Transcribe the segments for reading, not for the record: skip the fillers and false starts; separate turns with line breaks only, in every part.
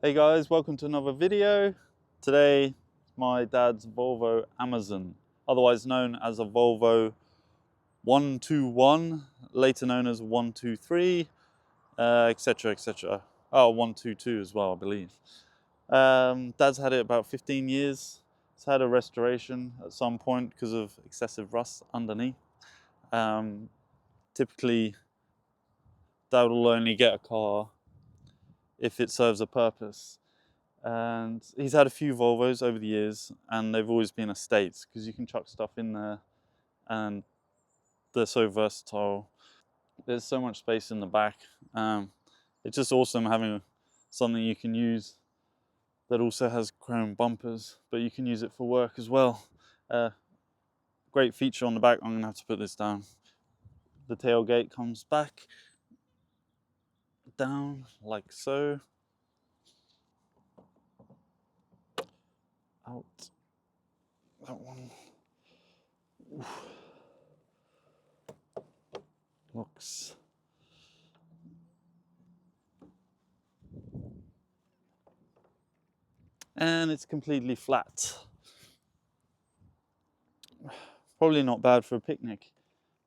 Hey guys, welcome to another video. Today, my dad's Volvo Amazon, otherwise known as a Volvo 121, later known as 123, etc, etc. Oh, 122 as well, I believe. Dad's had it about 15 years. It's had a restoration at some point because of excessive rust underneath. Typically, Dad will only get a car if it serves a purpose. And he's had a few Volvos over the years, and they've always been estates because you can chuck stuff in there and they're so versatile. There's so much space in the back. It's just awesome having something you can use that also has chrome bumpers, but you can use it for work as well. Great feature on the back. I'm gonna have to put this down. The tailgate comes back down like so. Out that one. Oof. Looks and it's completely flat. Probably not bad for a picnic.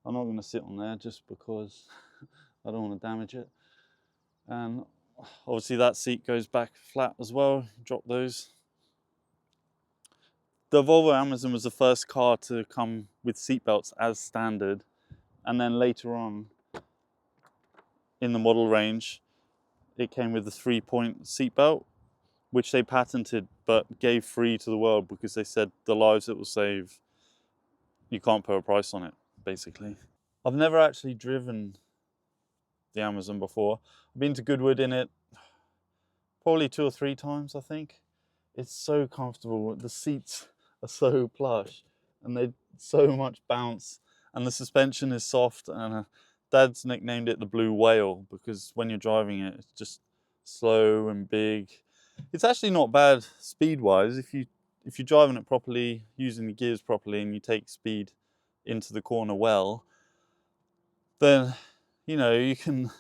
I'm not going to sit on there just because I don't want to damage it. And obviously that seat goes back flat as well. Drop those. The Volvo Amazon was the first car to come with seatbelts as standard, and then later on in the model range it came with the 3-point seatbelt, which they patented but gave free to the world because they said the lives it will save, you can't put a price on it, basically. I've never actually driven the Amazon before. I've been to Goodwood in it probably 2 or 3 times, I think. It's so comfortable. The seats are so plush and they so much bounce, and the suspension is soft, and Dad's nicknamed it the blue whale because when you're driving it, it's just slow and big. It's actually not bad speed-wise if you're driving it properly, using the gears properly, and you take speed into the corner well, then you know you can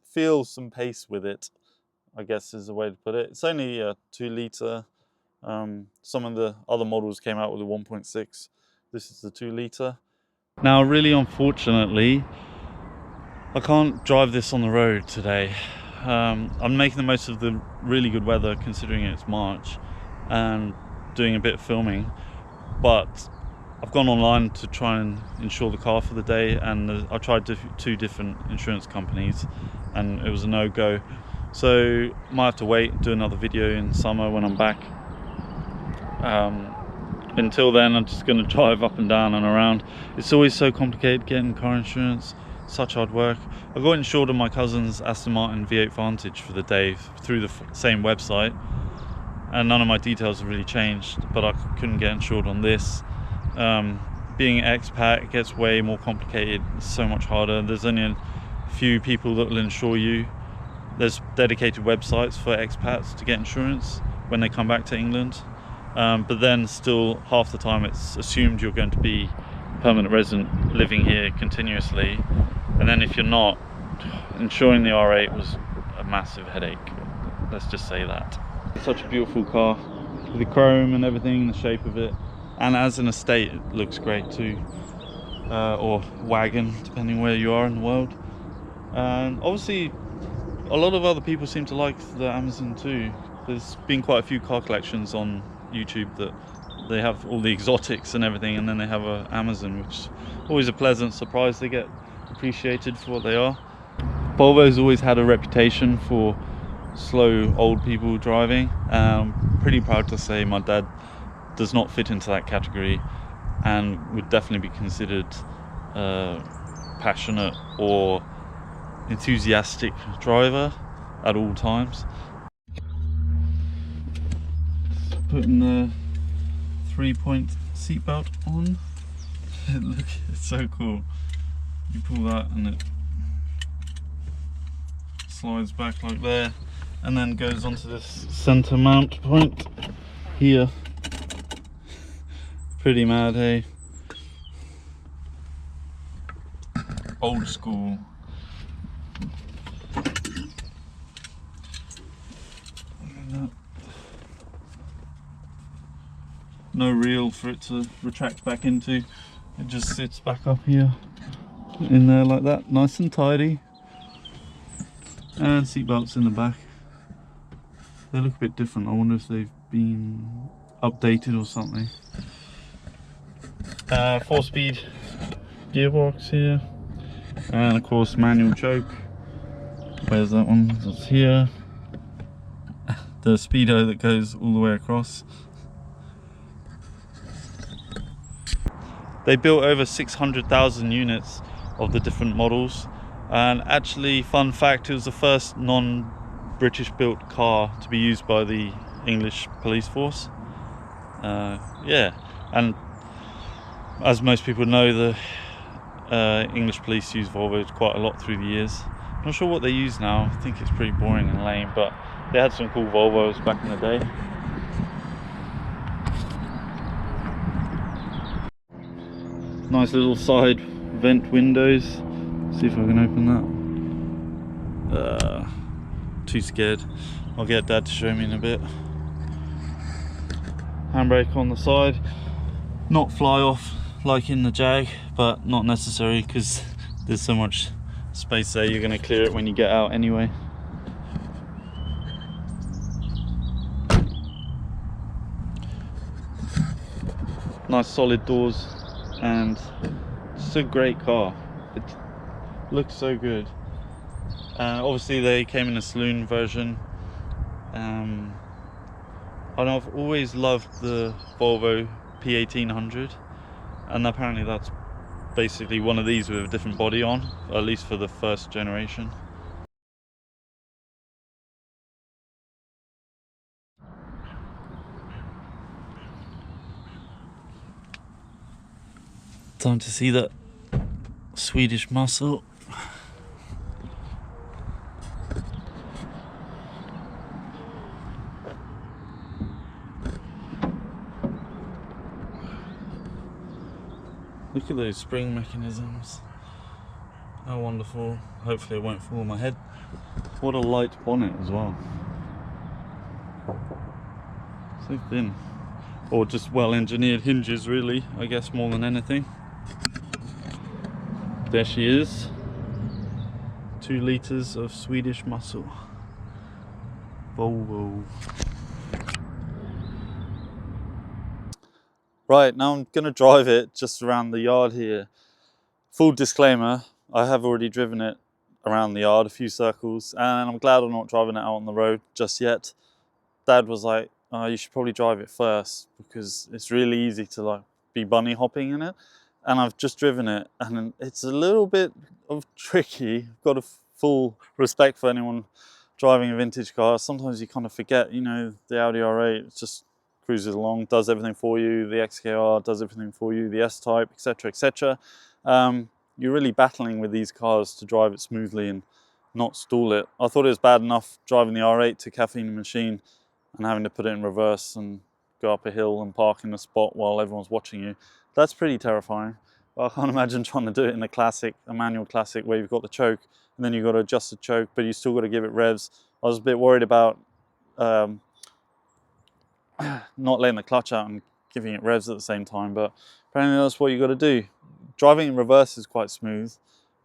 feel some pace with it, I guess is the way to put it. It's only a 2-litre. Some of the other models came out with a 1.6. This is the 2-litre. Now, really unfortunately, I can't drive this on the road today. I'm making the most of the really good weather considering it's March and doing a bit of filming, but I've gone online to try and insure the car for the day, and I tried 2 different insurance companies and it was a no-go. So might have to wait, do another video in summer when I'm back. Until then, I'm just going to drive up and down and around. It's always so complicated getting car insurance, such hard work. I got insured on my cousin's Aston Martin V8 Vantage for the day through the same website, and none of my details have really changed, but I couldn't get insured on this. Being an expat, it gets way more complicated. It's so much harder. There's only a few people that will insure you. There's dedicated websites for expats to get insurance when they come back to England. But then still half the time it's assumed you're going to be a permanent resident living here continuously. And then if you're not, insuring the R8 was a massive headache. Let's just say that. It's such a beautiful car with the chrome and everything, the shape of it. And as an estate, it looks great too. Or wagon, depending where you are in the world. And obviously, a lot of other people seem to like the Amazon too. There's been quite a few car collections on YouTube that they have all the exotics and everything, and then they have an Amazon, which is always a pleasant surprise. They get appreciated for what they are. Volvo's always had a reputation for slow old people driving. Pretty proud to say my dad does not fit into that category and would definitely be considered passionate or enthusiastic driver at all times. Putting the 3-point seatbelt on. Look, it's so cool. You pull that and it slides back like there, and then goes onto this center mount point here. Pretty mad, hey? Old school. that. No reel for it to retract back into. It just sits back up here in there like that, nice and tidy. And seat belts in the back. They look a bit different. I wonder if they've been updated or something. 4-speed gearbox here, and of course manual choke. Where's that one? That's here. The speedo that goes all the way across. They built over 600,000 units of the different models, and actually, fun fact, it was the first non-British built car to be used by the English police force. Yeah, and as most people know, the English police use Volvo quite a lot through the years. I'm not sure what they use now. I think it's pretty boring and lame, but they had some cool Volvos back in the day. Nice little side vent windows. See if I can open that. Too scared. I'll get Dad to show me in a bit. Handbrake on the side. Not fly off like in the Jag, but not necessary because there's so much space there. You're going to clear it when you get out anyway. Nice solid doors, and it's a great car. It looks so good. Obviously they came in a saloon version. And I've always loved the Volvo P1800, and apparently that's basically one of these with a different body on, at least for the first generation. Time to see that Swedish muscle. Look at those spring mechanisms. How wonderful. Hopefully it won't fall on my head. What a light bonnet as well. So thin. Or just well engineered hinges really, I guess, more than anything. There she is. 2 litres of Swedish muscle. Volvo. Right, now I'm going to drive it just around the yard here. Full disclaimer, I have already driven it around the yard a few circles, and I'm glad I'm not driving it out on the road just yet. Dad was like, oh, you should probably drive it first because it's really easy to like be bunny hopping in it. And I've just driven it, and it's a little bit of tricky. I've got a full respect for anyone driving a vintage car. Sometimes you kind of forget, you know, the Audi R8 it just cruises along, does everything for you. The XKR does everything for you. The S-Type, etc., etc. You're really battling with these cars to drive it smoothly and not stall it. I thought it was bad enough driving the R8 to Caffeine Machine and having to put it in reverse and go up a hill and park in a spot while everyone's watching you. That's pretty terrifying. I can't imagine trying to do it in a manual classic where you've got the choke and then you've got to adjust the choke, but you still got to give it revs. I was a bit worried about not letting the clutch out and giving it revs at the same time, but apparently that's what you got to do. Driving in reverse is quite smooth,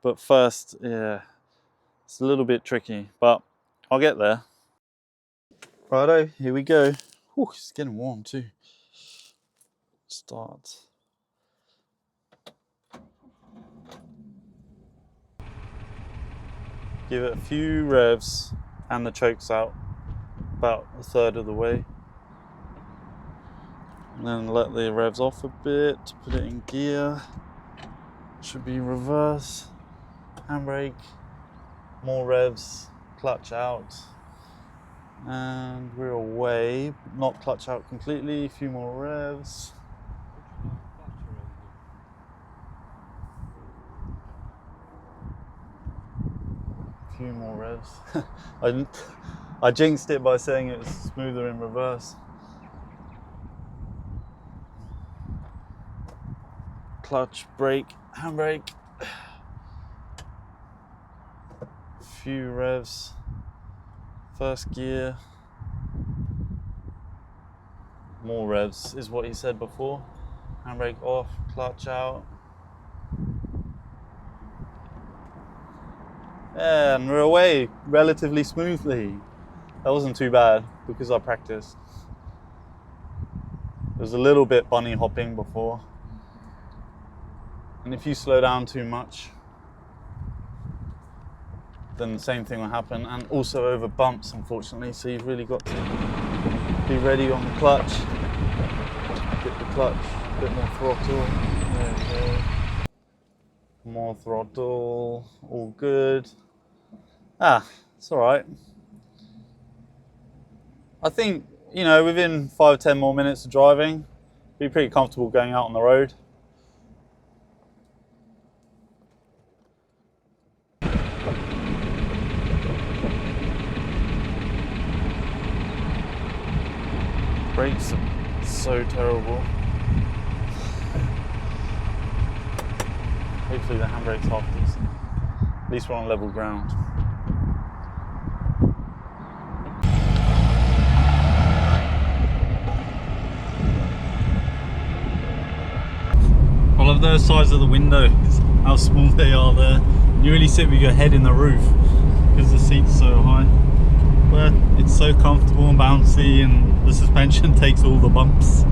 but first, yeah, it's a little bit tricky, but I'll get there. Righto, here we go. Whew, it's getting warm too. Start. Give it a few revs and the choke's out about a third of the way. And then let the revs off a bit, put it in gear. Should be reverse, handbrake, more revs, clutch out. And we're away, not clutch out completely, a few more revs. A few more revs. I jinxed it by saying it was smoother in reverse. Clutch, brake, handbrake. A few revs. First gear. More revs is what he said before. Handbrake off, clutch out. Yeah, and we're away relatively smoothly. That wasn't too bad because I practiced. There was a little bit bunny hopping before. And if you slow down too much, then the same thing will happen, and also over bumps, unfortunately. So you've really got to be ready on the clutch. Get the clutch, a bit more throttle. There we go. More throttle, all good. It's all right. I think, you know, within 5-10 more minutes of driving, be pretty comfortable going out on the road. Brakes are so terrible. Hopefully the handbrake's half decent. At least we're on level ground. I love those sides of the window, how small they are there. You really sit with your head in the roof because the seat's so high. But it's so comfortable and bouncy, and the suspension takes all the bumps.